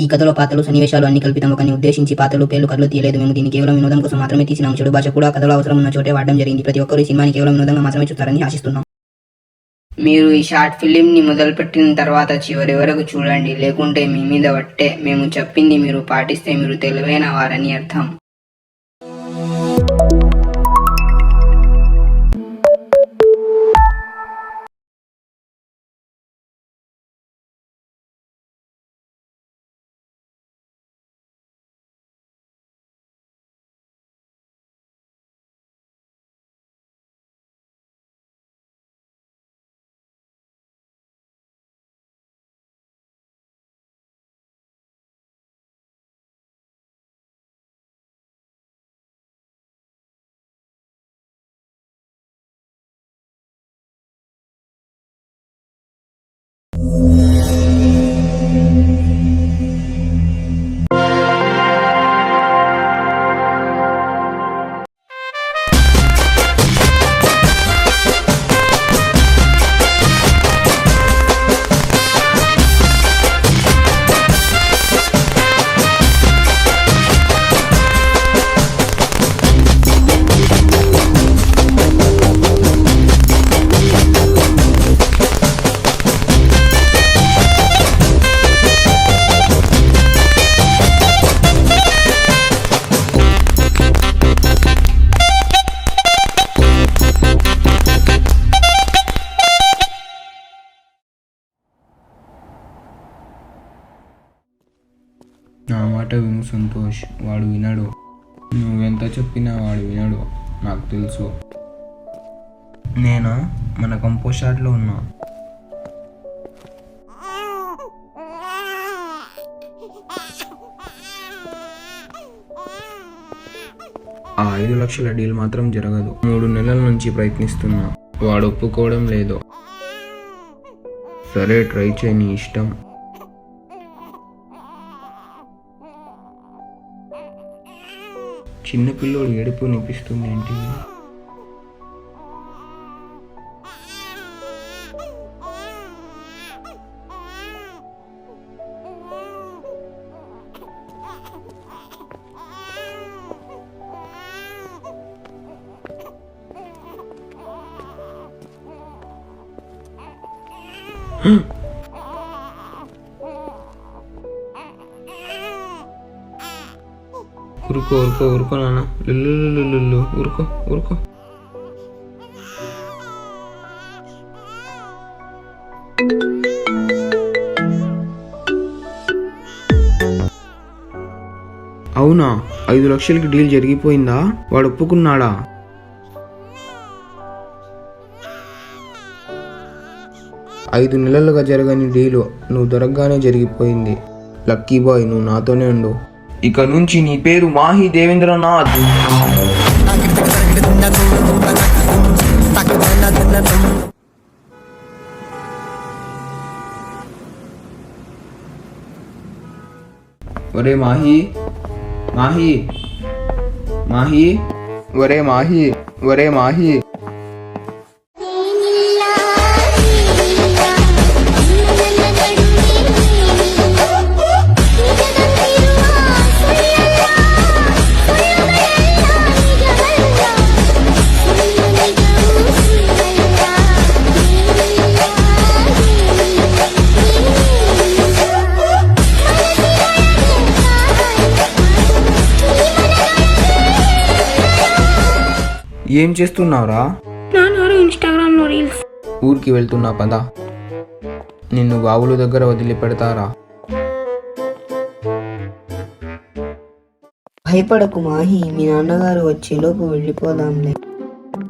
ఈ కథలో పాత్రలు సన్నివేశాలు అన్ని కల్పితం. ఒకరిని ఉద్దేశించి పాత్రలు పేర్లు కథలు తీయలేదు. మేము దీన్ని కేవలం వినోదం కోసం మాత్రమే తీసినాం. చెడు భాష కూడా కథలో అవసరం ఉన్న చోటే వాడడం జరిగింది. ప్రతి ఒక్కరు ఈ సినిమాని కేవలం వినోదంగా మాత్రమే చూస్తారని ఆశిస్తున్నాం. మీరు ఈ షార్ట్ ఫిలింని మొదలుపెట్టిన తర్వాత చివరి వరకు చూడండి, లేకుంటే మీ మీద వట్టే. మేము చెప్పింది మీరు పాటిస్తే మీరు తెలివైన వారని అర్థం. నా మాట విను సంతోష్, వాడు వినడు. నువ్వెంత చెప్పినా వాడు వినడు, నాకు తెలుసు. నేను మన కంపోస్ట్ షాట్లో ఉన్నా. ఆ 5 లక్షల డీల్ మాత్రం జరగదు. 3 నెలల నుంచి ప్రయత్నిస్తున్నా, వాడు ఒప్పుకోవడం లేదు. సరే, ట్రై చేయి, నీ ఇష్టం. చిన్నపిల్లోడు ఏడుపు నిపిస్తుంది ఏంటి? ఊరుకో ఊరుకో ఊరుకో నాన్న, లుల్లు ఊరుకో ఊరుకో. అవునా, 5 లక్షలకి డీల్ జరిగిపోయిందా? వాడు ఒప్పుకున్నాడా? ఐదు నెలలుగా జరగని డీలు నువ్వు దొరకగానే జరిగిపోయింది. లక్కీ బాయ్, నువ్వు నాతోనే ఉండు. ఇక నుంచి నీ పేరు మాహి దేవేంద్రనాథ్. ఒరే మాహి, మాహి, మాహి, ఒరే మాహి, ఒరే మాహి. ఏం చేస్తున్నావురా? ఇన్స్టాగ్రామ్లో రీల్స్. ఊరికి వెళ్తున్నా పదా. నిన్ను బావుల దగ్గర వదిలిపెడతారా? భయపడకు మాహి, మీ నాన్నగారు వచ్చేలోపు వెళ్ళిపోదాంలే.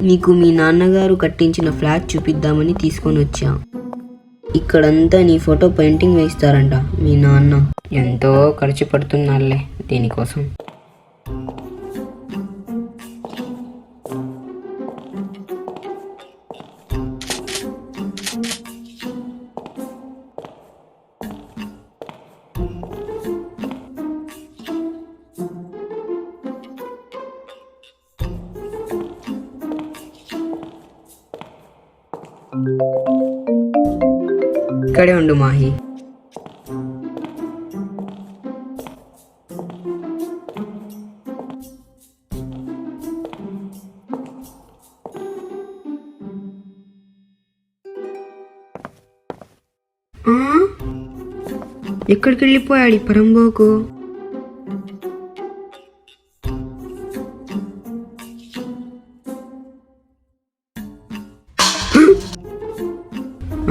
నీకు మీ నాన్నగారు కట్టించిన ఫ్లాట్ చూపిద్దామని తీసుకొని వచ్చా. ఇక్కడంతా నీ ఫోటో పెయింటింగ్ వేస్తారంట మీ నాన్న. ఎంతో ఖర్చు పడుతున్నారులే దీనికోసం. ఇక్కడే ఉండు మాహి. ఎక్కడికి వెళ్ళిపోయాడు ఈ పరంబోకు?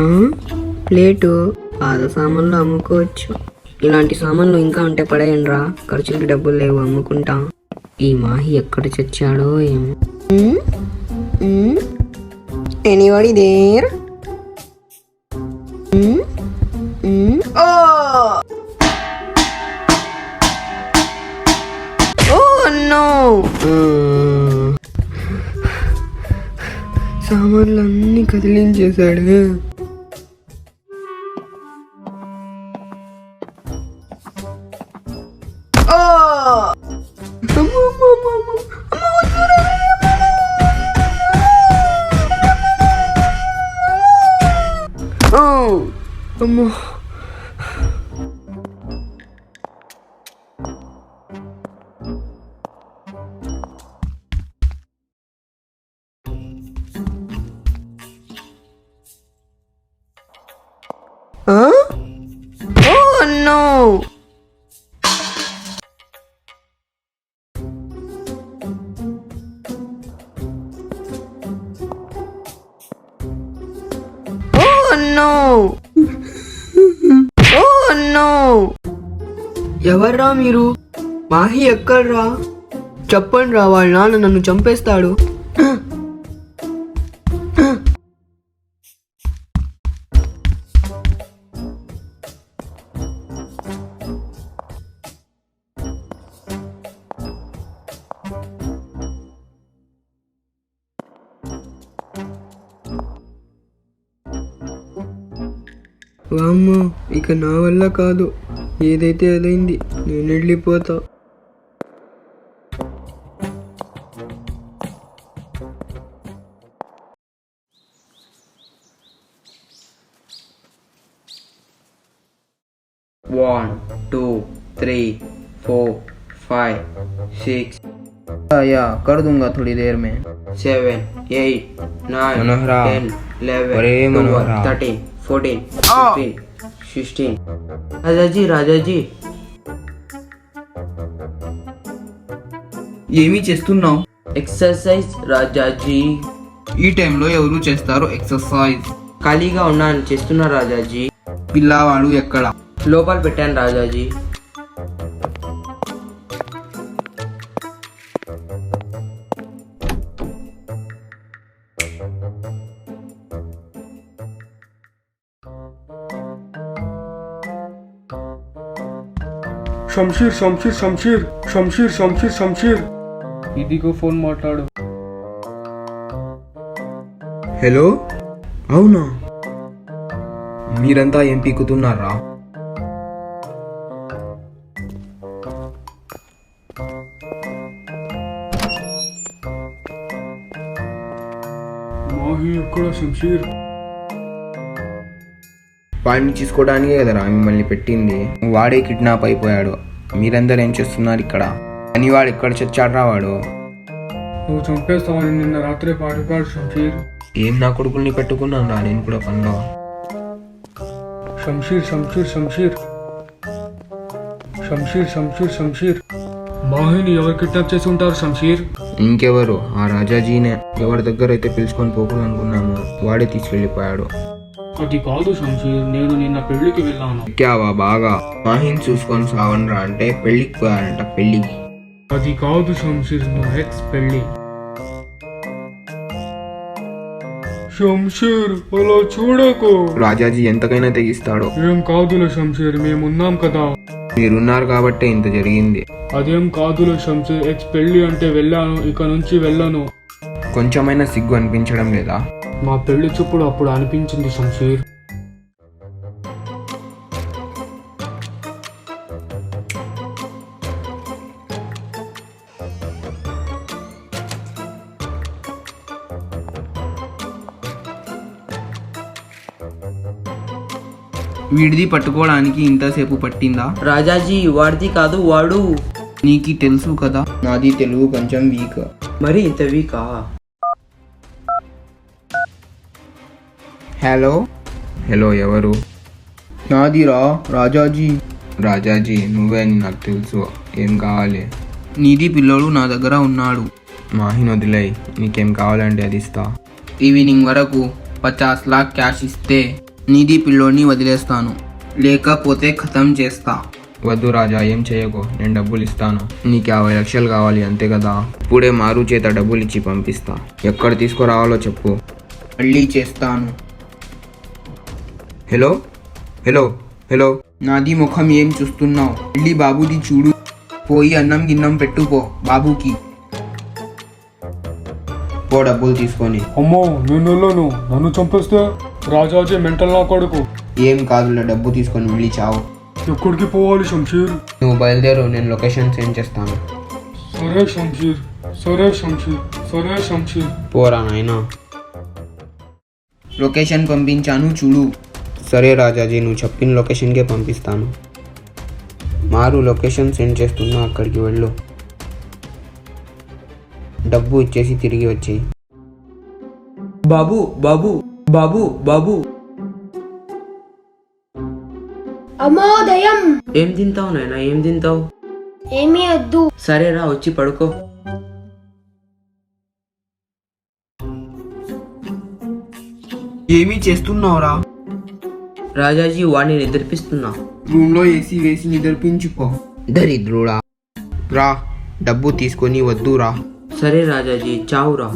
ఆ? ప్లేటు పాత సామాన్లు అమ్ముకోవచ్చు. ఇలాంటి సామాన్లు ఇంకా ఉంటే పడేయండి రా, ఖర్చులకి డబ్బులు లేవు, అమ్ముకుంటా. ఈ మాహి ఎక్కడ చచ్చాడో ఏమో. Anybody there? సామాన్లు అన్ని కదిలించేశాడు. అమ్మో, no. Oh no. Oh no. ఎవర్రా మీరు? మాహి ఎక్కడ్రా? చెప్పండి రా, వాళ్ళ నాన్న నన్ను చంపేస్తాడు. వామ్మో, ఇక నా వల్ల కాదు. ఏదైతే అదైంది, నేను వెళ్ళిపోతా. One, two, three, four, five, six. या कर दूंगा थोड़ी देर में. 7, 8, 9, मनोहरा. 10, 11, 12, 13, 14, 15, 16. రాజాజీ ఏమి చేస్తున్నావు? ఎక్సర్సైజ్ రాజాజీ. ఈ టైంలో ఎవరు చేస్తారు ఎక్సర్సైజ్? ఖాళీగా ఉన్నాను, చేస్తున్నా రాజాజీ. పిల్లవాడు ఎక్కడ? లోపల పెట్టాను రాజాజీ. షంషీర్ ఇదిగో ఫోన్ మాట్లాడు. హలో, అవునా? మీరంతా ఏం పీకుతున్నారా? మాహి ఎక్కడ షంషీర్? వాడిని చూసుకోవడానికే కదరా మిమ్మల్ని పెట్టింది. వాడే కిడ్నాప్ అయిపోయాడు. మీరందరూ ఏం చేస్తున్నారు ఇక్కడ? అని వాడు ఎక్కడ చచ్చాడ్రా? వాడు నువ్వు చంపేస్తావని నిన్న రాత్రే పాడిపాడు షంషీర్. ఏం నా కొడుకుల్ని పెట్టుకున్నాను రా నేను కూడా పనిలో. షంషీర్ మాహిని ఎవరు కిడ్నాప్ చేసి ఉంటారు షంషీర్? ఇంకెవరు? ఆ రాజాజీనే. ఎవరి దగ్గర అయితే పిలుచుకొని పోకూడదు అనుకున్నాము, వాడే తీసుకెళ్లిపోయాడు. అది కాదు షంషీర్, నేను నిన్న పెళ్లికి వెళ్ళాను. ఎక్కావా బాగా? మాహిని చూసుకొని సావనరా అంటే పెళ్లికి పోయారంట. పెళ్లికి? అది కాదు షంషీర్, నా ఎక్స్ పెళ్లి. షంషీర్ అలా చూడకు. రాజాజీ ఎంతకైనా తెగిస్తాడు. ఏం కాదులే షంషీర్, మేమున్నాం కదా. మీరున్నారు కాబట్టే ఇంత జరిగింది. అదేం కాదులే షంషీర్, ఎక్స్ పెళ్లి అంటే వెళ్ళాను, ఇక నుంచి వెళ్ళను. కొంచెమైనా సిగ్గు అనిపించడం లేదా? మా పెళ్లి చూపుడు అప్పుడు అనిపించింది షంషీర్. వీడిది పట్టుకోవడానికి ఇంతసేపు పట్టిందా? రాజాజీ వాడిది కాదు, వాడు. నీకు తెలుసు కదా నాది తెలుగు కొంచెం వీక్. మరి ఇంత వీకా? హలో, ఎవరు? నాదిరా రాజాజీ. రాజాజీ నువ్వే అని నాకు తెలుసు. ఏం కావాలి? నీది పిల్లోడు నా దగ్గర ఉన్నాడు. మాహిని వదిలేయ్, నీకేం కావాలంటే అది ఇస్తా. ఈవినింగ్ వరకు 50 लाख క్యాష్ ఇస్తే నీది పిల్లోని వదిలేస్తాను, లేకపోతే ఖతం చేస్తా. వద్దు రాజా, ఏం చేయకు, నేను డబ్బులు ఇస్తాను. నీకు 50 లక్షలు కావాలి అంతే కదా? ఇప్పుడే మారు చేత డబ్బులు ఇచ్చి పంపిస్తా. ఎక్కడ తీసుకురావాలో చెప్పు, మళ్ళీ చేస్తాను. హలో హలో హలో, నాది ముఖం ఏం చూస్తున్నావు? వెళ్ళి బాబుది చూడు. పోయి అన్నం గిన్నం పెట్టుకో బాబుకి. పో డబ్బులు తీసుకొని. అమ్మో నేను వెళ్ళను, నన్ను చంపేస్తే రాజాజీ మెంటల్ నా కొడుకు. ఏం కాదులే, డబ్బు తీసుకొని వెళ్ళి చావు. ఎక్కడికి పోవాలి శంషీర్? నువ్వు బయలుదేరు, నేను లొకేషన్ సెండ్ చేస్తాను. సరే శంషీర్, సరే శంషీర్, సరే శంషీర్. పోరా నాయనా. లొకేషన్ పంపించాను చూడు. సరే రాజాజీ, నువ్వు చెప్పిన లొకేషన్కే పంపిస్తాను. మారు లొకేషన్ సెండ్ చేస్తున్నా, అక్కడికి వెళ్ళు. డబ్బు ఇచ్చేసి తిరిగి వచ్చేయి. బాబు బాబు బాబు బాబు. అమ్మో దయం. ఏం తింటావు నాయనా, ఏం తింటావు? ఏమీ వద్దు. సరేరా, వచ్చి పడుకో. ఏమీ చేస్తున్నావురా? రాజాజీ వాడిని నిద్రపిస్తున్నా. రూమ్ లో ఏసీ వేసి నిద్రపించుకో. దరిద్రుడా, రా డబ్బు తీసుకొని వద్దురా. సరే రాజాజీ, చావురా.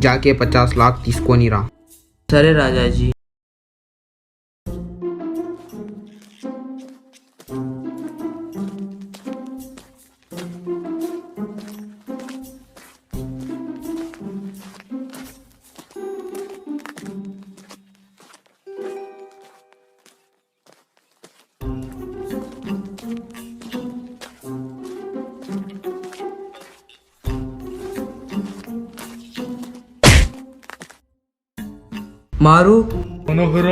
జాకే 50 लाख తీసుకొని రా. సరే రాజాజీ. మారు, మనోహర,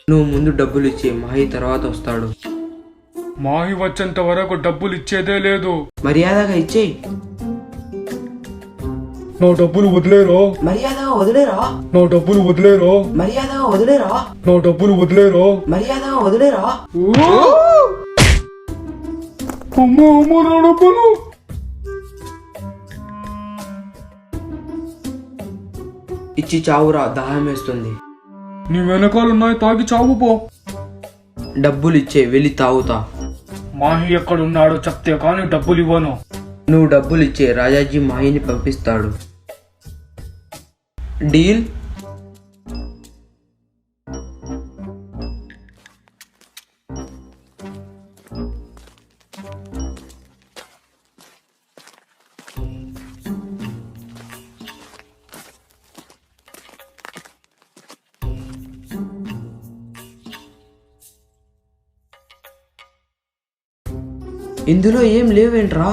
నువ్వు ముందు డబ్బులు ఇచ్చే, మాహి తర్వాత వస్తాడు. మాహి వచ్చేంత వరకు డబ్బులు ఇచ్చేదే లేదు. మర్యాదగా ఇచ్చేయి. నా డబ్బులు వదిలేరా, మర్యాదగా వదిలేరా, నా డబ్బులు వదిలేరా, మర్యాదగా వదిలేరా, నా డబ్బులు వదిలేరా. మర్యాదగా వదిలేరా. అమ్మో అమ్మో, నా డబ్బులు. ఇచ్చి చావురా, దాహం వేస్తుంది. నీ వెనకాలన్నాయి, తాగి చావు పో. డబ్బులు ఇచ్చే, వెళ్ళి తాగుతా. మాహి ఎక్కడున్నాడో చెప్తే కానీ డబ్బులు ఇవ్వను. నువ్వు డబ్బులు ఇచ్చే, రాజాజీ మాహిని పంపిస్తాడు. డీల్. ఇందులో ఏం లేవేంట్రా?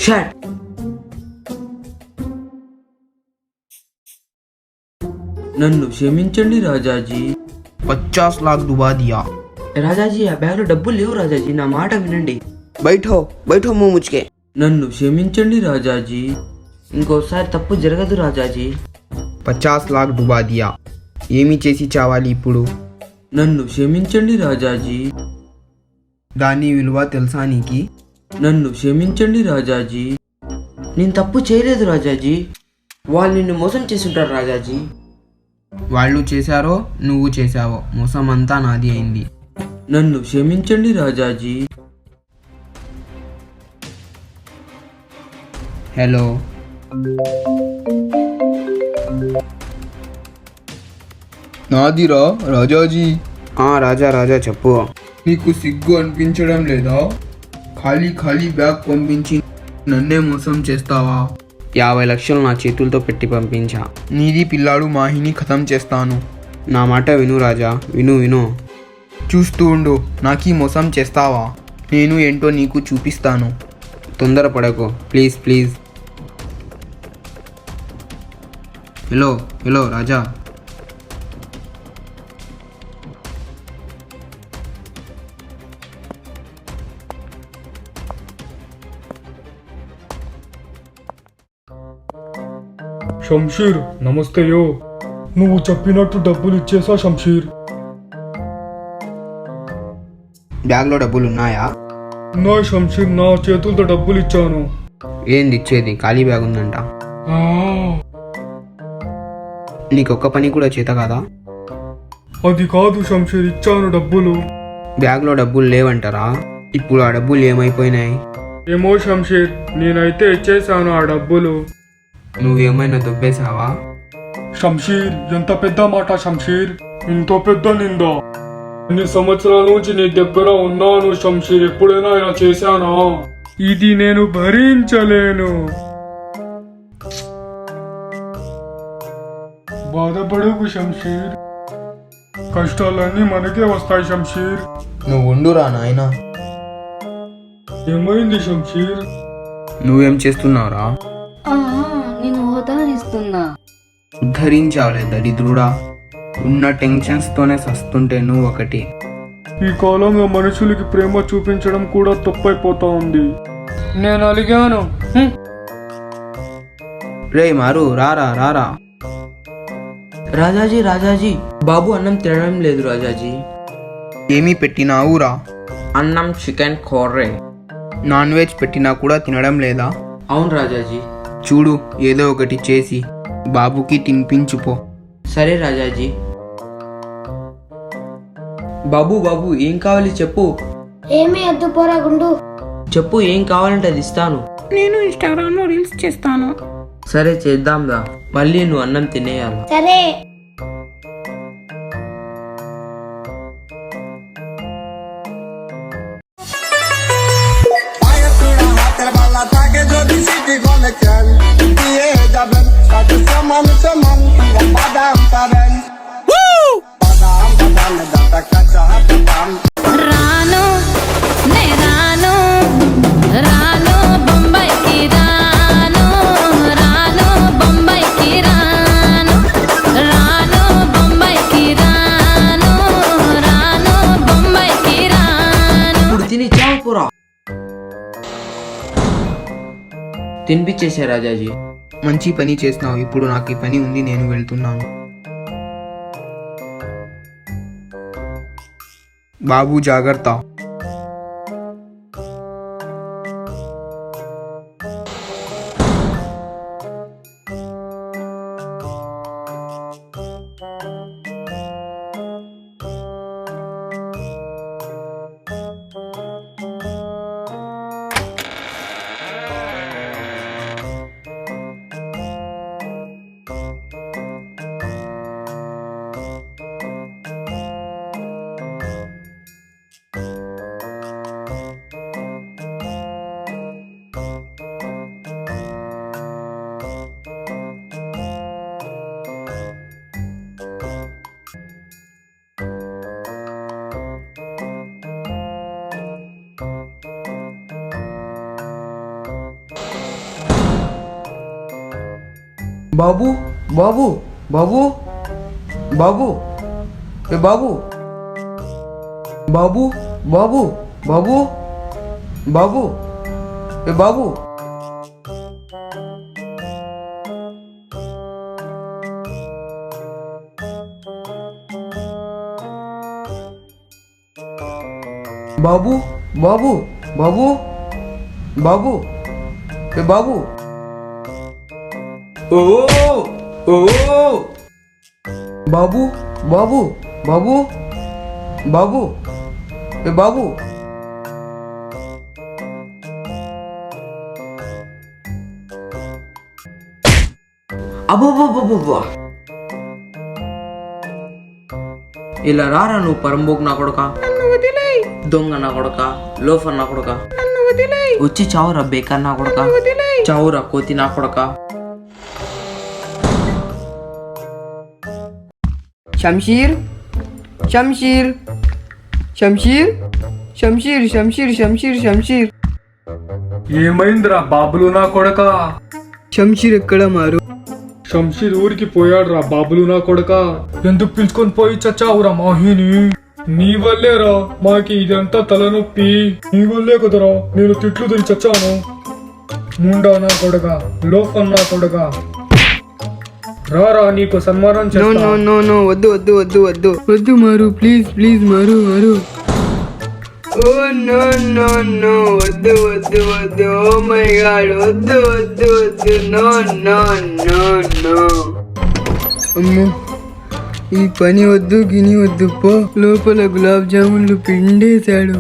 షట్. నన్ను క్షమించండి రాజాజీ. 50 लाख डुबा दिया. రాజాజీ, ఆ బ్యాగ్లో డబ్బులు లేవు రాజాజీ, నా మాట వినండి. बैठो बैठो मुंह मुझके. నన్ను క్షమించండి రాజాజీ, ఇంకోసారి తప్పు జరగదు రాజాజీ. 50 लाख डुबा दिया. ఏమి చేసి చావాలి ఇప్పుడు? నన్ను క్షమించండి రాజాజీ. దాని విలువ తెలుసా నీకి? నన్ను క్షమించండి రాజాజీ. నేను తప్పు చేయలేదు రాజాజీ, వాళ్ళు నిన్ను మోసం చేసుంటారు రాజాజీ. వాళ్ళు చేశారో నువ్వు చేశావో, మోసం అంతా నాది అయింది. నన్ను క్షమించండి రాజాజీ. హలో, నాదిరా రాజాజీ. రాజా రాజా చెప్పు. నీకు సిగ్గు అనిపించడం లేదా? ఖాళీ ఖాళీ బ్యాగ్ పంపించి నన్నే మోసం చేస్తావా? 50 లక్షలు నా చేతులతో పెట్టి పంపించా. నీది పిల్లాడు మాహిని ఖతం చేస్తాను. నా మాట విను రాజా, విను విను. చూస్తూ ఉండు, నాకీ మోసం చేస్తావా? నేను ఏంటో నీకు చూపిస్తాను. తొందరపడకు ప్లీజ్ ప్లీజ్. హలో హలో రాజా. షంషీర్ నమస్తేయో. నువ్వు చెప్పినట్టు డబ్బులు ఇచ్చేసా షంషీర్. బ్యాగ్లో డబ్బులు ఉన్నాయా? నా షంషీర్, నా చేతులతో డబ్బులు ఇచ్చాను. ఏంది ఇచ్చేది? ఖాళీ బ్యాగ్ ఉందంట. ఆ, నీకొక్క పని కూడా చేత కదా? అది కాదు షంషీర్, ఇచ్చాను డబ్బులు. బ్యాగ్లో డబ్బులు లేవంటారా? ఇప్పుడు ఆ డబ్బులు ఏమైపోయినాయి? ఏమో షంషీర్, నేనైతే ఇచ్చేసాను ఆ డబ్బులు. నువ్వేమైనా దొబ్బేశావా? షంషీర్, ఎంత పెద్ద మాట షంషీర్, ఇంత పెద్ద నిందా. ఎన్ని సంవత్సరాల నుంచి నీ దగ్గర ఉన్నాను షంషీర్, ఎప్పుడైనా ఇలా చేశానా? ఇది నేను భరించలేను. బాధపడకు షంషీర్, కష్టాలన్నీ మనకే వస్తాయి షంషీర్. నువ్వు ఉండురా నాయనా. ఏమైంది షంషీర్? నువ్వేం చేస్తున్నావురా? నేను ఉద్ధరిస్తున్నా. ఉద్ధరించావులే దరిద్రుడా. ఉన్న టెన్షన్స్ తోనే సస్తుంటే నువ్వు ఒకటి. ఈ కాలంలో మనుషులకి ప్రేమ చూపించడం కూడా తప్పైపోతా ఉంది. నేను అలిగాను. రే మారు, రారా రారా. రాజాజీ రాజాజీ, బాబు అన్నం తినడం లేదు రాజాజీ. ఏమీ పెట్టినావురా? అన్నం చికెన్ కర్రీ. నాన్ వెజ్ పెట్టినా కూడా తినడం లేదా? అవును రాజాజీ. చూడు, ఏదో ఒకటి చేసి బాబుకి తినిపించుపో. సరే రాజాజీ. బాబు బాబు, ఏం కావాలి చెప్పు. ఏమీ వద్దు పోరా గుండు. చెప్పు, ఏం కావాలంటే అది ఇస్తాను. నేను ఇన్స్టాగ్రామ్లో రీల్స్ చేస్తాను. సరే చేద్దాందా, మళ్ళీ నువ్వు అన్నం తినేయాలి. సరే. రాను నే రాను రాను బొంబాయికి రాను రాను బొంబాయికి రాను రాను బొంబాయికి రాను రాను బొంబాయికి రాను. ఇప్పుడు తిని చావు పూరా. తినిపించేసా రాజాజీ. మంచి పని చేసినావు. ఇప్పుడు నాకు ఈ పని ఉంది, నేను వెళ్తున్నాను. బాబు జాగ్రత్త. బాబు బాబు బాబు బాబు ఏ బాబు బాబు బాబు బాబు బాబు ఏ బాబు. బాబు బాబు బాబు బాబు ఏ బాబు. ఓ ఓ బాబు బాబు బాబు బాబు ఏ బాబు. అబ్బబ్బబ్బబ్బా, ఇలా రారా నువ్వు పరంబోకు నా కొడుక, దొంగ నా కొడుక, లోఫర్ నా కొడుక, వచ్చి చావురా బేకార్ నా కొడుక, చావురా కోతి నా కొడుక. షంషీర్ షంషీర్ షంషీర్ షంషీర్ షంషీర్ షంషీర్ షంషీర్. ఏమైందిరా బాబులు నా కొడక? షంషీర్ ఎక్కడ మారు? షంషీర్ ఊరికి పోయాడురా బాబులు నా కొడక. ఎందుకు పిలుచుకొని పోయి చచ్చావురా మాహిని? నీ వల్లేరా మాకి ఇదంతా తలనొప్పి. నీ వల్లే కదరా నేను తిట్లు తిని చచ్చాను. ముండా నా కొడక, లోఫన్ నా కొడక. రారా నీకు సన్మానం నో చేస్తా. నో నో నో వద్దు వద్దు వద్దు వద్దు వద్దు మారు ప్లీజ్ ప్లీజ్ మారు మారు. ఓ నో నో నో వద్దు వద్దు వద్దు. ఓ మై గాడ్ వద్దు వద్దు వద్దు. No no no no. అమ్మో ఈ పని వద్దు గిని వద్దు పో. లోపల గులాబ్ జామున్లు పిండేశాడు.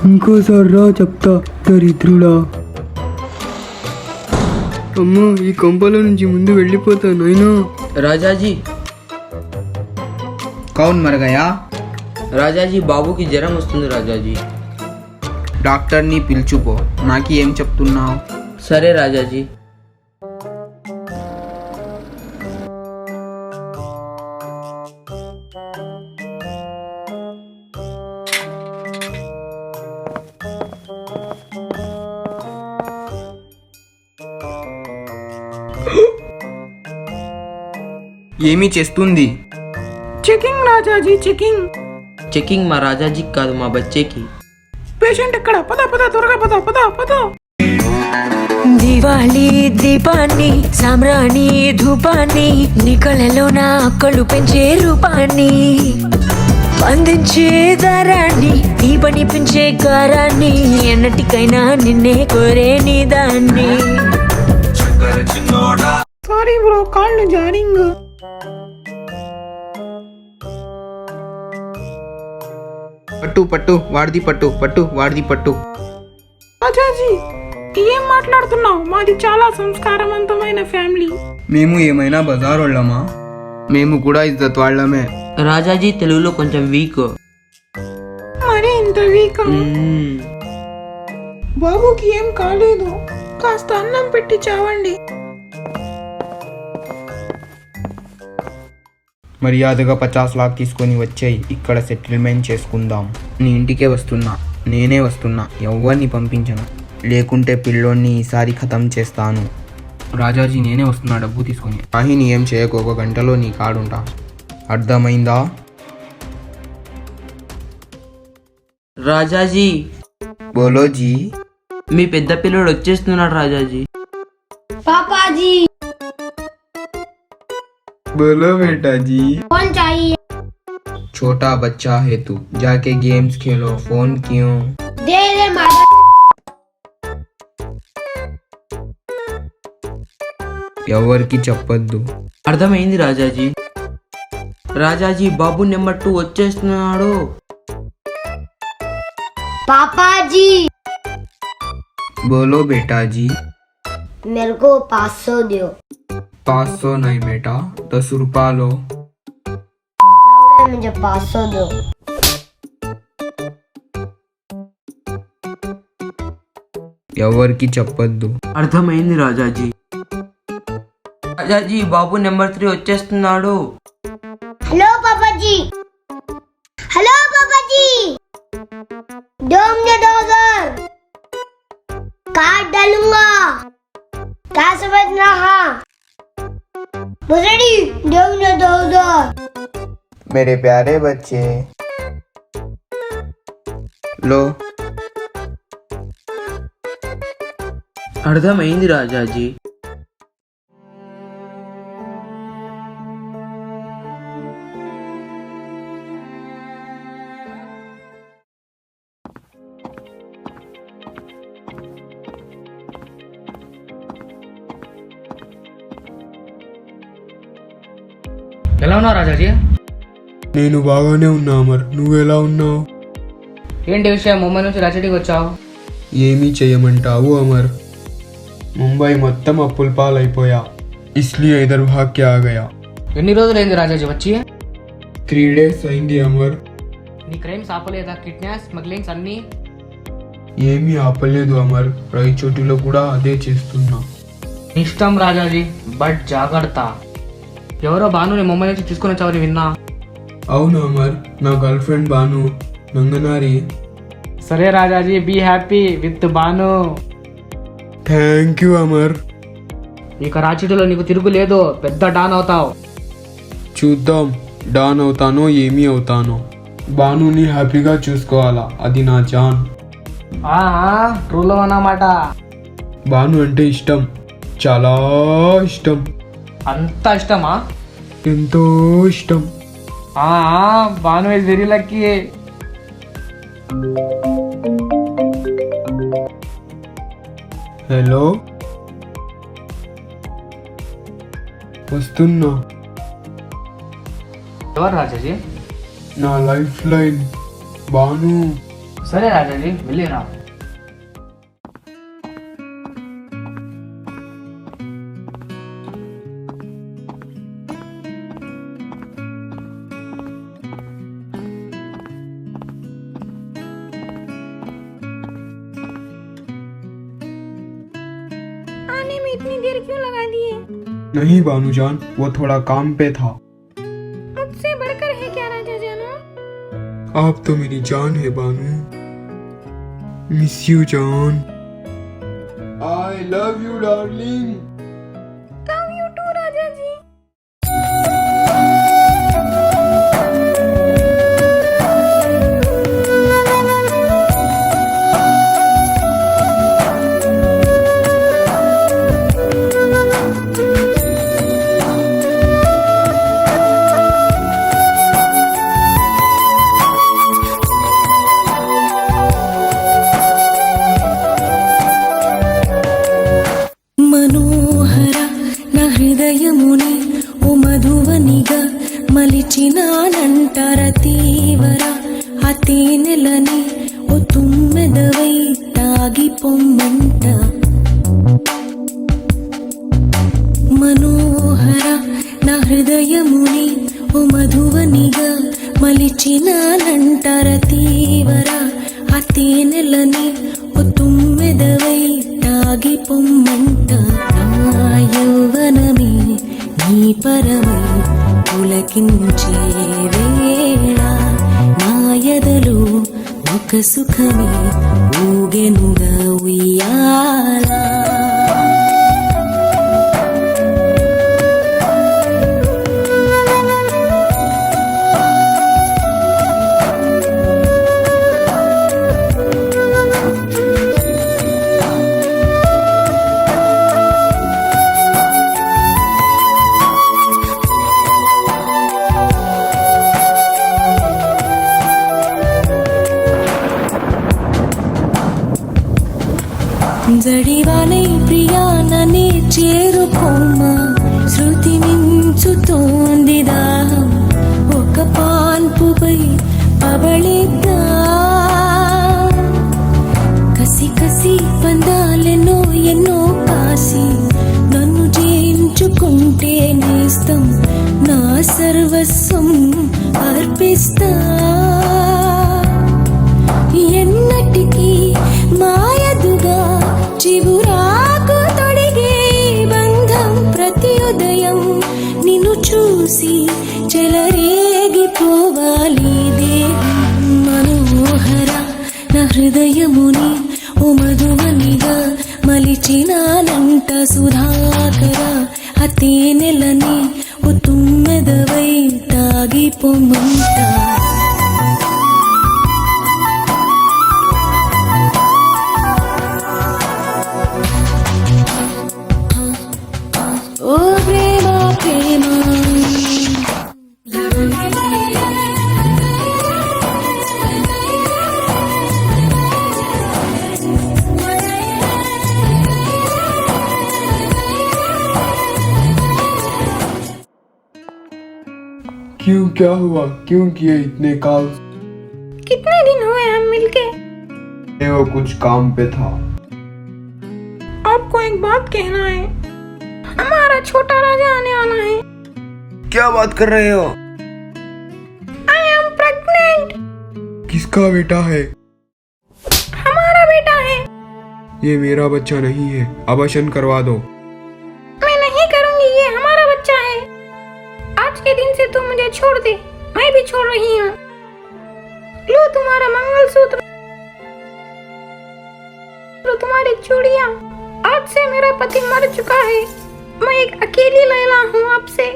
ఇంకోసారి రా చెప్తా దరిద్రుడా. అమ్మో ఈ కొంపల నుంచి ముందు వెళ్ళిపోతాను నాయనా. రాజాజీ కౌన్ మర్ గయా? రాజాజీ బాబుకి జ్వరం వస్తుంది రాజాజీ. డాక్టర్ని పిలుచుపో. నాకు ఏం చెప్తున్నావు? సరే రాజాజీ. ఏమీ చేస్తుంది? Checking Rajaji checking. చెకింగ్ మా రాజాజీకి కాదు మా బచ్చేకి. పేషెంట్ ఎక్కడ? పద పద త్వరగా పద పద పద. దివాళీ దీపాన్ని సామ్రాణి ధూపాన్ని నీ కళ్ళలో నా కళ్ళు పెంచే రూపాన్ని అందించే దారాన్ని నీ పని పెంచే గారాన్ని ఎన్నటికైనా నిన్నే కోరే నీ దాన్ని. సారీ బ్రో కాళ్ళు జారింగ్. పట్టు పట్టు వాడిది పట్టు పట్టు వాడిది పట్టు. రాజాజీ ఏం మాట్లాడుతున్నావు? మాది చాలా సంస్కారవంతమైన ఫ్యామిలీ. మేము ఏమైనా బజార్ వాళ్ళమా? మేము కూడా ఇజ్జత్ వాళ్ళమే. రాజాజీ తెలుగులో కొంచెం వీక్. మరి ఇంత వీక్? బాబుకి ఏం కాలేదు, కాస్త అన్నం పెట్టి చావండి. మర్యాదగా 50 లాక్ తీసుకొని వచ్చేయి. ఇక్కడ సెటిల్మెంట్ చేసుకుందాం. నీ ఇంటికే వస్తున్నా, నేనే వస్తున్నా. ఎవరిని పంపించను, లేకుంటే పిల్లోని ఈసారి ఖతం చేస్తాను. రాజాజీ నేనే వస్తున్నా డబ్బు తీసుకొని. వాహిని ఏం చేయకు, 1 గంటలో నీ కాడుంటా. అర్థమైందా? రాజాజీ బోలోజీ. మీ పెద్ద పిల్లడు వచ్చేస్తున్నాడు రాజాజీ. पापाजी बोलो बेटा जी। कौन चाहिए? छोटा बच्चा है तू, जाके गेम्स खेलो, फोन क्यों? दे दे मारा। ఎవరికి చెప్పొద్దు. అర్థమైంది రాజాజీ. రాజాజీ బాబు నెంబర్ 2 వచ్చేస్తున్నాడు. पापाजी बोलो बेटा जी। मेरे को 500 दो। 500 नहीं बेटा, 10 रुपया लो। मुझे 500 दो। ఎవరికి చెప్పొద్దు. అర్థమైంది రాజాజీ. రాజాజీ బాబు నెంబర్ 3 వచ్చేస్తున్నాడు. हेलो पापाजी। हेलो पापाजी। दो मुझे 2000 काट डालूंगा। क्या समझ रहा? मुझे दो मुझे 2000। मेरे प्यारे बच्चे लो। అర్థమైంది రాజాజీ. ఎలా ఉన్నావు రాజాజీ? నేను బాగానే ఉన్నా అమర్, నువ్వెలా ఉన్నావు? ఏంటి విషయం? ముంబై నుంచి రాజడికి వచ్చావు? ఏమీ చేయమంటావు అమర్? ముంబై మొత్తం అప్పుల పాలైపోయా, ఇస్లియే ఇధర్ భాగ్ కే ఆ గయా. ఎన్ని రోజులైంది రాజాజీ వచ్చి? 3 days అయింది అమర్. నీ క్రైమ్స్ ఆపలేదా? కిడ్నాప్స్, స్మగ్లింగ్స్ అన్నీ? ఏమీ ఆపలేదు అమర్, రాయచోటిలో కూడా అదే చేస్తున్నా. ఇష్టం రాజాజీ, బట్ జాగ్రత్త. ఎవరో భానుని ముంబై నుంచి తీసుకుని వచ్చావని విన్నా. అవును అమర్, నా గర్ల్ ఫ్రెండ్ బాను, నంగనారి. సరే Rajaji, be happy with Bhanu. Thank you Amar. ఇక రాచీటిలో నీకు తిరుగులేదు, పెద్ద డాన్ అవుతావు. చూద్దాం డాన్ అవుతానో ఏమీ అవుతానో. బానుని హ్యాపీగా చూసుకోవాలా, అది నా జాన్. ట్రూలో అన్నమాట. బాను అంటే ఇష్టం, చాలా ఇష్టం. అంత ఇష్టమా? ఎంతో ఇష్టం. Bhanu is very lucky. Hello, వస్తున్నా. ఎవరు రాజాజీ? నా లైఫ్ లైన్ బాను. సరే రాజాజీ, వెళ్ళిరా. आने में इतनी देर क्यों लगा दिए? नहीं भानुजान, वो थोड़ा काम पे था. मुझसे बढ़कर है क्या राजा जानो? आप तो मेरी जान है बानू. मिस यू जान. I love you darling. Love you too Raja ji. మనోహర నా హృదయముని ఓ మధువనిగా మలిచినానంటర తీవర ఆ తేనెలని ఓ తుమ్మెదవై తాగి పొమ్మంట. మనోహర నా హృదయముని ఓ మధువనిగా మలిచినానంటర తీవర ఆ తేనెలని ఓ తుమ్మెదవై తాగి పొమ్మంట. నా యౌవనమే నీ పరమై పులకించే వేళ నా ఎదలో ఒక సుఖమే ఊగెనుగా ఉయ్యాల. జడివానై ప్రియాననే చేరుకోమా, శృతి మించుతోంది దాహం, ఒక పాన్పుపై పబళిద్దా. కసి కసి పందాలెన్నో ఎన్నో కాసి నన్ను జయించుకుంటే నేస్తం, నా సర్వస్వం అర్పిస్తా. ఎన్నటికీ మాయదుగా చిగురాకు తొడిగే బంధం, ప్రతి ఉదయం నిన్ను చూసి చెలరేగిపోవాలి దేహం. మనోహర నా హృదయముని ఓ మధువనిగా మలిచినానంట సుధాకర ఆ తేనెలని ఓ తుమ్మెదవై తాగి పొమ్మంట. ఓ ప్రేమ ప్రేమ क्यों, क्या हुआ? क्यों किए इतने कॉल? कितने दिन हुए हम मिलके? वो कुछ काम पे था. आपको एक बात कहना है, हमारा छोटा राजा आने वाला है. क्या बात कर रहे हो? I am pregnant. किसका बेटा है? हमारा बेटा है. ये मेरा बच्चा नहीं है, अबॉर्शन करवा दो. मैं नहीं करूंगी, ये हमारा बच्चा है. आज के दिन से तू मुझे छोड़ दे, मैं भी छोड़ रही हूँ. लो तुम्हारा मंगलसूत्र, लो तुम्हारी चूड़ियाँ. आज से मेरा पति मर चुका है, मैं एक अकेली लैला हूँ आपसे.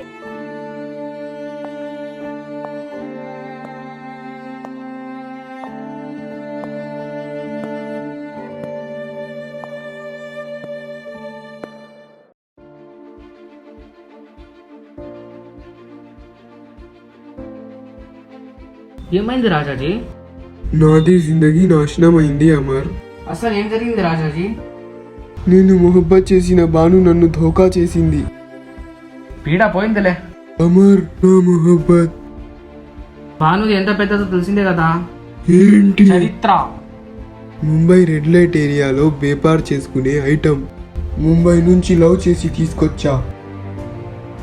ఏమైంది రాజాజీ? నాది జిందగీ నాశనమైంది అమర్. అసలు ఏం జరిగింది రాజాజీ? నేను మొహబ్బత్ చేసిన బాను నన్ను ధోకా చేసింది. పీడ పోయిందిలే. అమర్, నా మొహబ్బత్. భానుది ఎంత పెద్దదో తెలిసిందే కదా. ఏంటి? చరిత్ర. ముంబై రెడ్ లైట్ ఏరియాలో వ్యాపార్ చేసుకునే ఐటమ్. ముంబై నుంచి లవ్ చేసి తీసుకొచ్చా.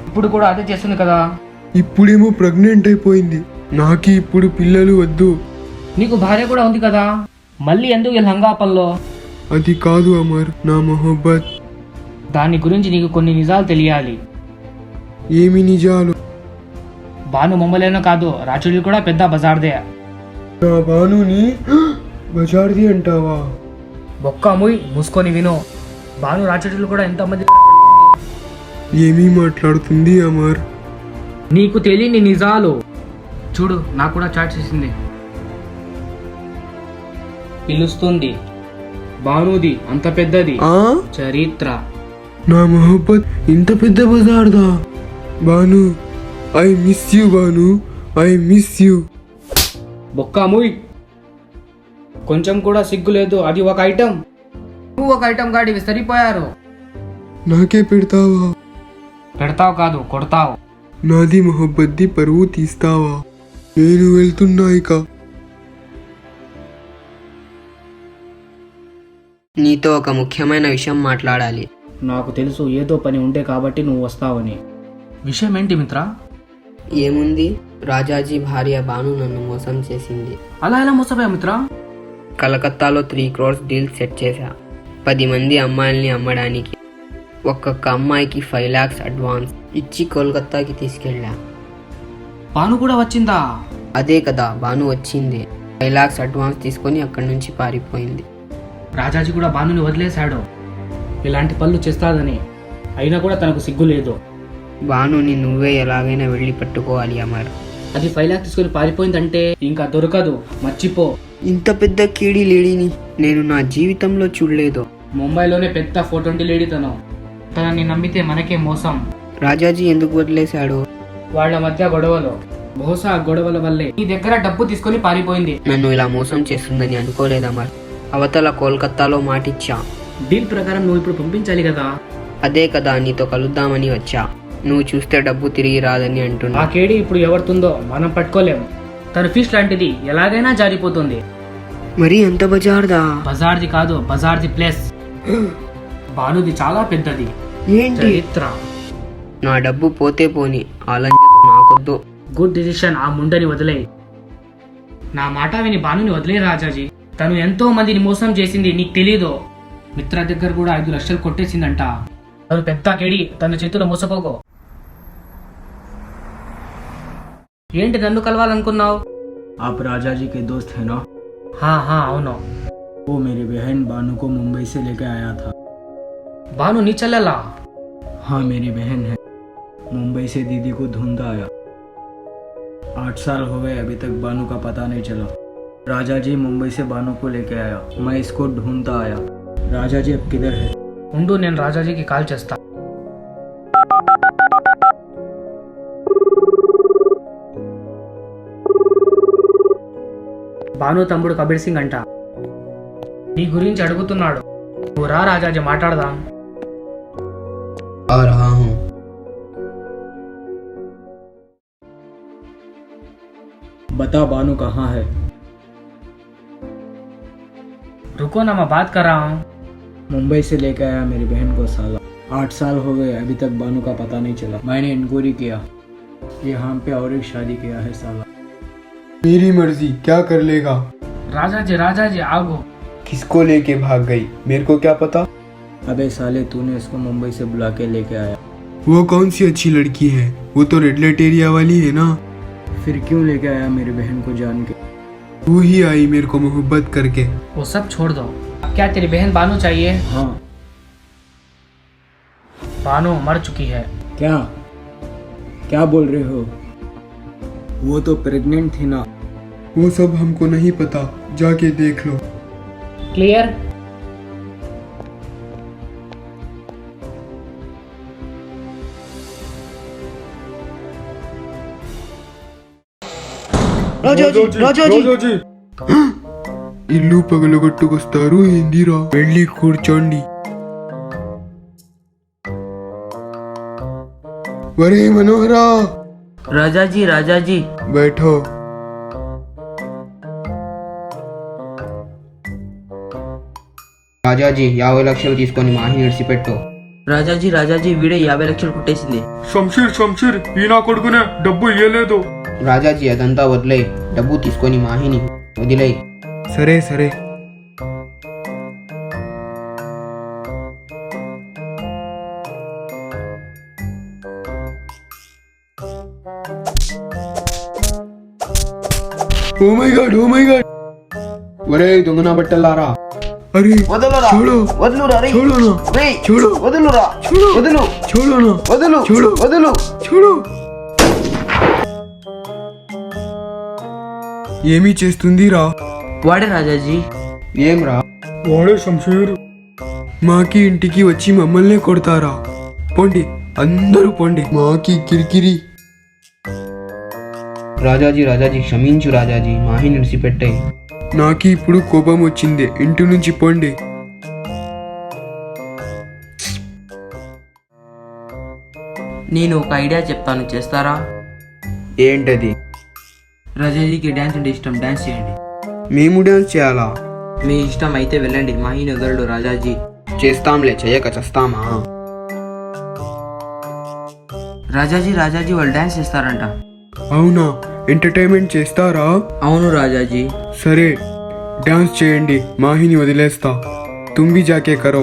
ఇప్పుడు కూడా అదే చేస్తుంది కదా. ఇప్పుడేమో ప్రెగ్నెంట్ అయిపోయింది. నాకి ఇప్పుడు పిల్లలు వద్దు. నీకు భార్య కూడా ఉంది కదా, మళ్ళీ ఎందుకు ఈ హంగాపల్లో? అది కాదు అమర్, నా మొహబ్బత్. దాని గురించి నీకు కొన్ని నిజాలు తెలియాలి. ఏమి నిజాలు? భాను ముంబైలోనే కాదు, రాచూడి కూడా పెద్ద బజార్దే. నా బానుని బజార్ది అంటావా? బొక్క ముయ్ మూసుకొని విను. భాను రాచూడిలు కూడా ఎంతమంది. ఏమీ మాట్లాడుతుంది అమర్? నీకు తెలియని నిజాలు. చూడు, నాకు కూడా చాట్ చేసింది. పిలుస్తుంది. భానుది అంత పెద్దది ఆ? చరిత్ర. నా మొహబ్బత్ ఇంత పెద్ద బజార్దా? Banu, I miss you Banu, I miss you. బొక్క ముయ్. కొంచెం కూడా సిగ్గు లేదు. అది ఒక ఐటమ్, నువ్వు ఒక ఐటమ్ గాడివి, సరిపోయారు. నాకే పెడతావా? పెడతావు కాదు, కొడతావు. నాది మొహబ్బద్ది పరువు తీస్తావా? నేను వెళ్తున్నా ఇక. నీతో ఒక ముఖ్యమైన విషయం మాట్లాడాలి. నాకు తెలుసు ఏదో పని ఉంటే కాబట్టి నువ్వు వస్తావని. విషయం ఏంటి మిత్ర? ఏముంది, రాజాజీ భార్య బాను నన్ను మోసం చేసింది. అలా ఎలా మోసపోయా మిత్ర? కలకత్తాలో 3 crores డీల్ సెట్ చేశా. 10 మంది అమ్మాయిల్ని అమ్మడానికి. ఒక్కొక్క అమ్మాయికి 5 lakhs అడ్వాన్స్ ఇచ్చి కోల్కత్తాకి తీసుకెళ్ళా. భాను కూడా వచ్చిందా? అదే కదా, బాను వచ్చింది. 5 lakhs అడ్వాన్స్ తీసుకొని అక్కడి నుంచి పారిపోయింది. రాజాజీ కూడా భానుని వదిలేశాడు ఇలాంటి పనులు చేస్తాదని. అయినా కూడా తనకు సిగ్గు లేదు. బానుని నువ్వే ఎలాగైనా వెళ్ళి పట్టుకోవాలి అమర్. అది 5 lakhs తీసుకొని పారిపోయిందంటే ఇంకా దొరకదు, మర్చిపో. ఇంత పెద్ద కీడి లేడీని నేను నా జీవితంలో చూడలేదు. ముంబైలోనే పెద్ద 420 లేడీ తను. తనని నమ్మితే మనకే మోసం. రాజాజీ ఎందుకు వదిలేశాడు? వాళ్ళ మధ్య గొడవలు. బహుశా ఆ గొడవల వల్లే నీ దగ్గర డబ్బు తీసుకొని పారిపోయింది. నన్ను ఇలా మోసం చేస్తుందని అనుకోలేదు అమర్. అవతల కోల్కత్తాలో మాటిచ్చా. డీల్ ప్రకారం నువ్వు ఇప్పుడు పంపించాలి కదా. అదే కదా నీతో కలుద్దామని వచ్చా. నువ్వు చూస్తే డబ్బు తిరిగి రాదని ఆ అంటున్నా. కేడి ఇప్పుడు ఎవరుతుందో మనం పట్టుకోలేము. తన ఫిష్ లాంటిది, ఎలాగైనా జారిపోతుంది. మరి ఎంత బజార్దా? బజార్ది కాదు, బజార్ది ప్లేస్. భానుది చాలా పెద్దది. ఏంటి? చరిత్ర. నా డబ్బు పోతే పోని, ఆ లంచం నాకొద్దు. Good decision. ఆ ముండని వదిలే. నా మాట విని భానుని వదిలే రాజాజీ. తను ఎంతో మందిని మోసం చేసింది, నీకు తెలీదు. మిత్ర దగ్గర కూడా 5 లక్షలు కొట్టేసిందంట. తను పెద్ద కేడి, తన చేతిలో మోసపోగో. ఏంటి నన్ను కలవాలనుకున్నావు? आप राजा जी के दोस्त हैं ना? హా అవును. वो मेरी बहन बानू को मुंबई से लेकर आया था. భాను నీ చెల్లెలా? हाँ मेरी बहन है. मुंबई से दीदी को ढूंढता आया. 8 साल हो गए, अभी तक बानू का पता नहीं चला. राजा जी मुंबई से बानू को लेके आया. मैं इसको ढूंढता आया. राजा जी अब किधर है? ఉండు, నేను రాజాజీకి కాల్ చేస్తా. భాను తమ్ముడు కబీర్ సింగ్ అంట. నీ గురించి అడుగుతున్నాడు. నువ్వు రా రాజాజీ, మాట్లాడదాం. ఆ రహా హూ. बता बानू कहाँ है? रुको ना, मैं बात कर रहा हूँ. मुंबई से लेकर आया मेरी बहन को साला. 8 साल हो गए, अभी तक बानू का पता नहीं चला. मैंने इंक्वायरी किया, यहाँ पे और एक शादी किया है साला. मेरी मर्जी, क्या कर लेगा? राजाजी राजाजी आगो. किसको लेके भाग गई, मेरे को क्या पता? अबे साले, तूने इसको मुंबई से बुला के लेके आया. वो कौन सी अच्छी लड़की है? वो तो रेड लाइट एरिया वाली है ना. फिर क्यों लेके आया मेरी बहन को जान के? वो ही आई मेरे को मोहब्बत करके. वो सब छोड़ दो. अब क्या तेरी बहन बानू चाहिए? हाँ. बानू मर चुकी है. क्या क्या बोल रहे हो? वो तो प्रेग्नेंट थी ना. वो सब हमको नहीं पता, जाके देख लो. क्लियर? రాజాజీ ఇల్లు పగలగొట్టుకొస్తారు ఏందిరా? వెళ్ళి కూర్చోండి. వరే మనోహరా, రాజాజీ రాజాజీ बैठो. రాజాజీ 50 లక్షలు తీసుకొని మాహిని విడిచిపెట్టు. రాజాజీ రాజాజీ వీడే 50 లక్షలు కొట్టేసింది. శంషీర్ ఈ నా కొడుకునే డబ్బు ఇయ్యలేదు. రాజాజీ అదంతా వదిలే, డబ్బు తీసుకొని మాహిని వదిలే. సరే సరే. Oh my god, oh my god. ఒరే దొంగన బట్టలారా, అరే వదలరా, చూడు, వదలురా రే. చూడు, రేయ్, చూడు, వదలురా, చూడు, వదలు, చూడు, వదలు, చూడు, వదలు. చూడు. ఏమీ చేస్తుందిరా? వాడే రాజాజీ. ఏం రా? వాడే శంషీర్. మాకి ఇంటికి వచ్చి మమ్మల్ని కొడతారా? పోండి, అందరూ పోండి. మాకి కిరికిరి. రాజాజీ క్షమించు రాజాజీ, మాహిని విడిచిపెట్టే. నాకి ఇప్పుడు కోపం వచ్చింది. ఇంటి నుంచి పోండి. నేను ఒక ఐడియా చెప్తాను, చేస్తారా? ఏంటది? రాజాజీకి డాన్స్ అంటే ఇష్టం, డాన్స్ చేయండి. మేము డాన్స్ చేయాలా? మీ ఇష్టం అయితే వెళ్ళండి, మాహిని వదలడు రాజాజీ. చేస్తాంలే, చెయ్యక చేస్తామా? రాజాజీ వాళ్ళు డాన్స్ చేస్తారంట. అవునా? ఎంటర్టైన్మెంట్ చేస్తారా? అవును రాజాజీ. సరే, డాన్స్ చేయండి, మాహిని వదిలేస్తా. तुम भी जाके करो.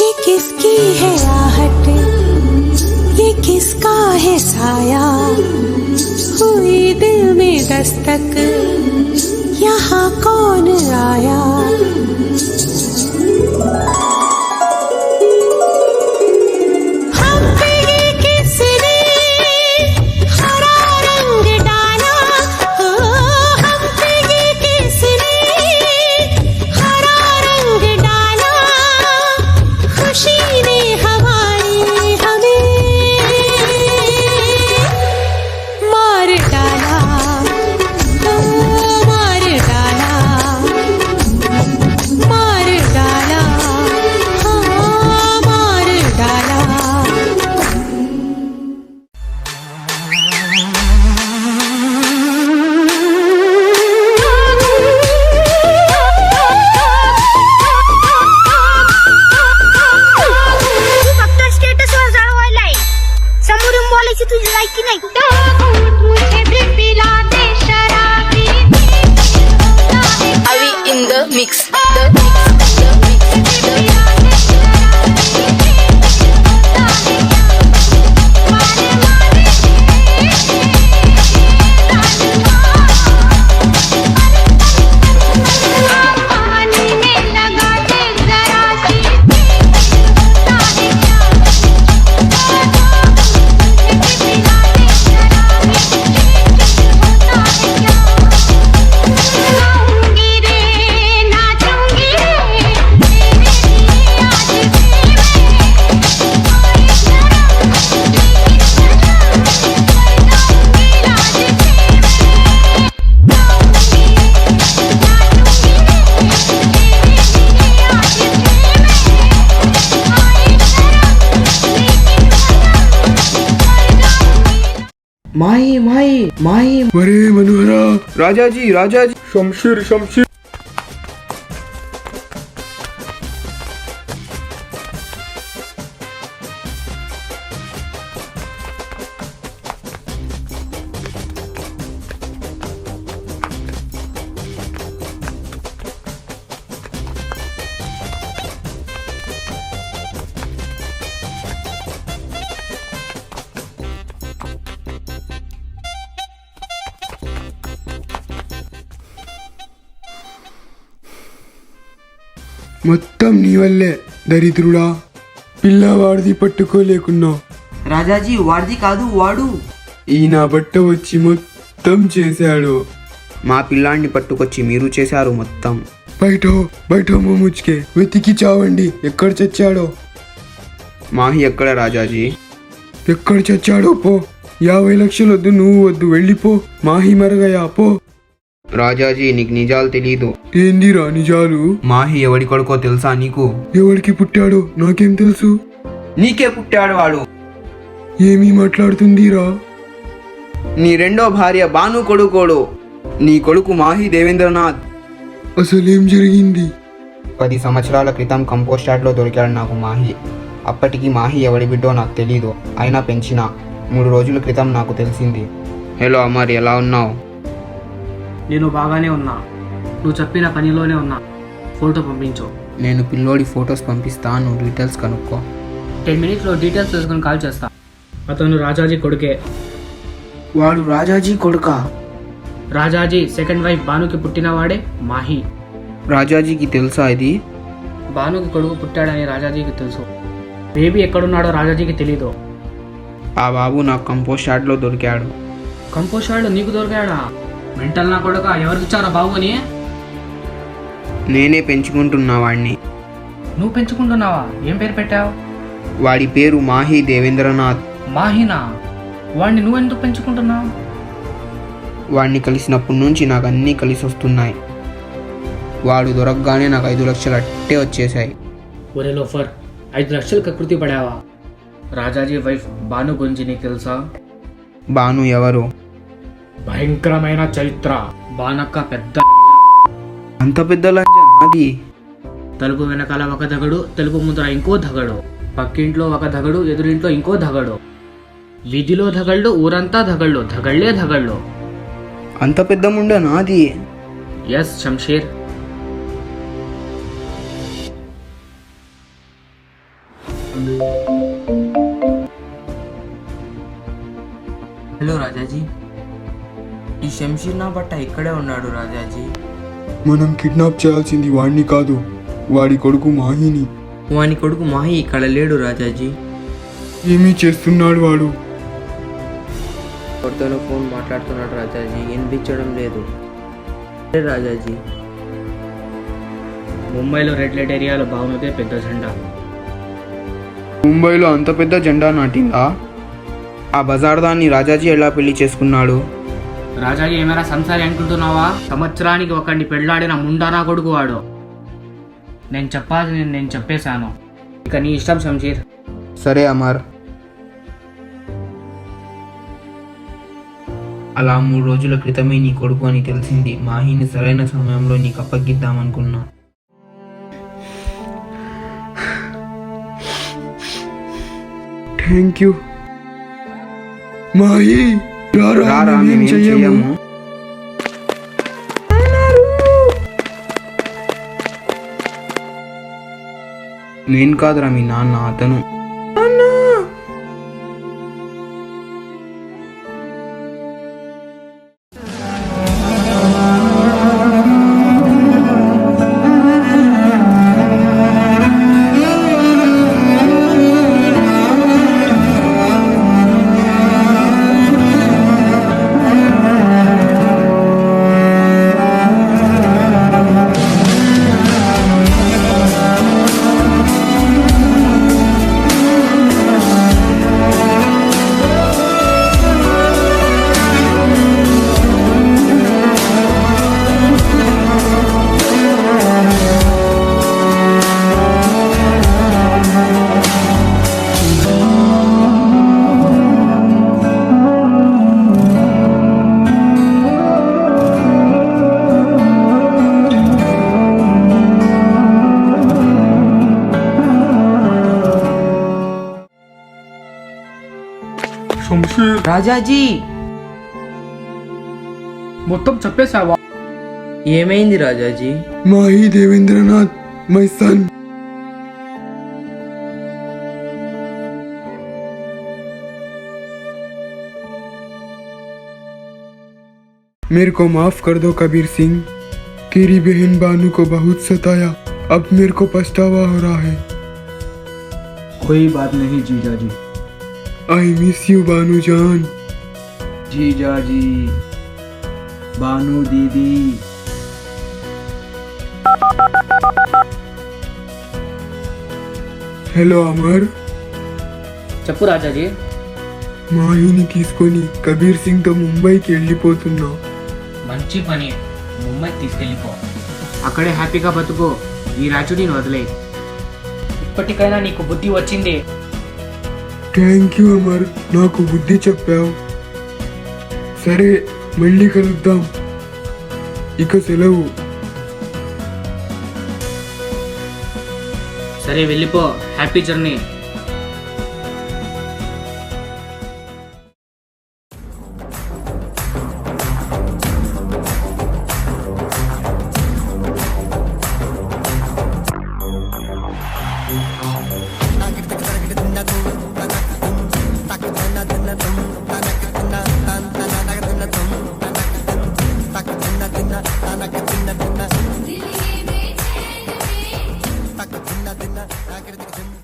ये किसकी है आहट, ये किसका है साया, हुई दिल में दस्तक, यहाँ कौन आया. हम पे ये किसने हरा रंग डाला, ओ, हम पे ये किसने हरा रंग डाला, खुशी ने हमारी हमें मार डाला, ओ, मार डाला, मार डाला, हाँ मार डाला. फक्त स्टेटस वर जाळवायलाय, समोरून बोलायची तुझी लायकी नाही. मुझे भी पिला दे शराबी. అవి ఇన్ ద మిక్స్ पानी में लगा दे जरा सी. गाऊंगी रे, नाचूंगी रे, तेरे लिए आज भी మాయి. వరే మనోహరా, రాజాజీ శంషీర్ మొత్తం నీ వల్లే దరిద్రుడా. పిల్లవాడిది పట్టుకోలేకున్నా. రాజాజీ వాడిది కాదు, వాడు. ఈ నా బట్ట వచ్చి మొత్తం చేశాడు. మా పిల్లాన్ని పట్టుకొచ్చి మీరు చేశారు మొత్తం. బయట ముచ్చుకే వెతికి చావండి, ఎక్కడ చచ్చాడో. మాహి ఎక్కడ రాజాజీ? ఎక్కడ చచ్చాడో పో. 50 లక్షలు వద్దు, నువ్వు వద్దు, వెళ్ళిపో. మాహి మరగయా పో. రాజాజీ నీకు నిజాలు తెలీదు. ఏందిరా నిజాలు? మాహి ఎవడి కొడుకో తెలుసా నీకు? ఎవరికి పుట్టాడో నాకేం తెలుసు? నీకే పుట్టాడు వాడు. ఏమీ మాట్లాడుతుందిరా? నీ రెండో భార్య బాను కొడుకోడు. నీ కొడుకు మాహి దేవేంద్రనాథ్. అసలేం జరిగింది? 10 సంవత్సరాల క్రితం కంపోస్ట్ యార్డ్లో దొరికాడు నాకు మాహి. అప్పటికి మాహి ఎవడి బిడ్డో నాకు తెలీదు, అయినా పెంచిన. 3 రోజుల క్రితం నాకు తెలిసింది. హలో అమర్, ఎలా ఉన్నావు? నేను బాగానే ఉన్నా. నువ్వు చెప్పిన పనిలోనే ఉన్నా. ఫోటో పంపించు. నేను పిల్లోడి ఫొటోస్ పంపిస్తాను, డీటెయిల్స్ కనుక్కో. 10 మినిట్స్లో డీటెయిల్స్ తెలుసుకొని కాల్ చేస్తా. అతను రాజాజీ కొడుకే. వాడు రాజాజీ కొడుకా? రాజాజీ సెకండ్ వైఫ్ బానుకి పుట్టినవాడే మాహి. రాజాజీకి తెలుసా ఇది? బానుకి కొడుకు పుట్టాడని రాజాజీకి తెలుసు. బేబీ ఎక్కడున్నాడో రాజాజీకి తెలీదు. ఆ బాబు నాకు కంపోస్ట్ యార్డ్లో దొరికాడు. కంపోస్ట్ యార్డ్ నీకు దొరికాడా? మెంటల్ నా కొడుక, ఎవరికిచ్చారా బాబుని? నేనే పెంచుకుంటున్నా వాడిని. నువ్వు పెంచుకుంటున్నావా? ఏం పేరు పెట్టావు? వాడి పేరు మాహి దేవేంద్రనాథ్. మాహినా? వాడిని నువ్వెందుకు పెంచుకుంటున్నావు? వాడిని కలిసినప్పటి నుంచి నాకు అన్నీ కలిసి వస్తున్నాయి. వాడు దొరకగానే నాకు 5 లక్షలు అట్టే వచ్చేసాయి. ఒరే లోఫర్, 5 లక్షలు కకృతి పడావా? రాజాజీ వైఫ్ బాను గురించి నీకు తెలుసా? బాను ఎవరు? భయంకరమైన చరిత్ర. బానక్క పెద్ద అంత పెద్ద లంజా నాది. తలుపు వెనకాల ఒక దగడు, తెలుపు ముందర ఇంకో దగడు, పక్కింట్లో ఒక దగడు, ఎదురింట్లో ఇంకో దగడు, వీధిలో దగళ్ళు, ఊరంతా దగళ్ళు, దగళ్లే దగళ్ళు. అంత పెద్ద ముండ నాది. ఎస్ శంషీర్. హలో రాజాజీ, ఈ శంషీర్ నా బట్ట ఇక్కడే ఉన్నాడు రాజాజీ. మనం కిడ్నాప్ చేయాల్సింది వాడిని కాదు, వాడి కొడుకు మాహిని. వాని కొడుకు మాహి ఇక్కడ లేడు రాజాజీ. ఏమీ చేస్తున్నాడు వాడు? ఎవరితోనో ఫోన్ మాట్లాడుతున్నాడు రాజాజీ, వినిపించడం లేదు. రాజాజీ, ముంబైలో రెడ్ లైట్ ఏరియాలో బాగున్నదే పెద్ద జెండా. ముంబైలో అంత పెద్ద జెండా నాటిందా? ఆ బజార్ దాన్ని రాజాజీ ఎలా పెళ్లి చేసుకున్నాడు? రాజాజీ ఏమైనా సంసారి అనుకుంటున్నావా? సంవత్సరానికి ఒకడిని పెళ్ళాడిన ముండానా కొడుకు వాడు. నేను చెప్పాల్సింది నేను చెప్పేశాను, ఇక నీ ఇష్టం శంషీర్. సరే అమర్. అలా 3 రోజుల క్రితమే నీ కొడుకు అని తెలిసింది. మాహిని సరైన సమయంలో నీకు అప్పగిద్దామనుకున్నా. Thank you Mahe. రారా, మేమేం చెయ్యము. నేను కాదురా మీ నాన్న, అతను. శంషీర్, రాజాజీ, మొత్తం చెప్పేశావా? ఏమైంది రాజాజీ? Mahi Devendranath, my son. मेरे को माफ कर दो कबीर सिंह। तेरी बहन बानू को बहुत सताया, अब मेरे को पछतावा हो रहा है। कोई बात नहीं जीजा जी। आई मिस यू बानू जान। जीजा जी, बानू दीदी। हेलो अमर, చెప్పు రాజాజీ. మాహిని తీసుకొని కబీర్ సింగ్ తో ముంబైకి వెళ్ళిపోతున్నా. మంచి పని, ముంబైకి తీసుకెళ్ళిపో. అక్కడే హ్యాపీగా బతుకో. ఈ రాజుడిని వదిలే. ఇప్పటికైనా నీకు బుద్ధి వచ్చింది. థ్యాంక్ యూ అమర్, నాకు బుద్ధి చెప్పావు. సరే, మళ్ళీ కలుద్దాం. ఇక సెలవు. సరే వెళ్ళిపో. Happy journey. Thank you.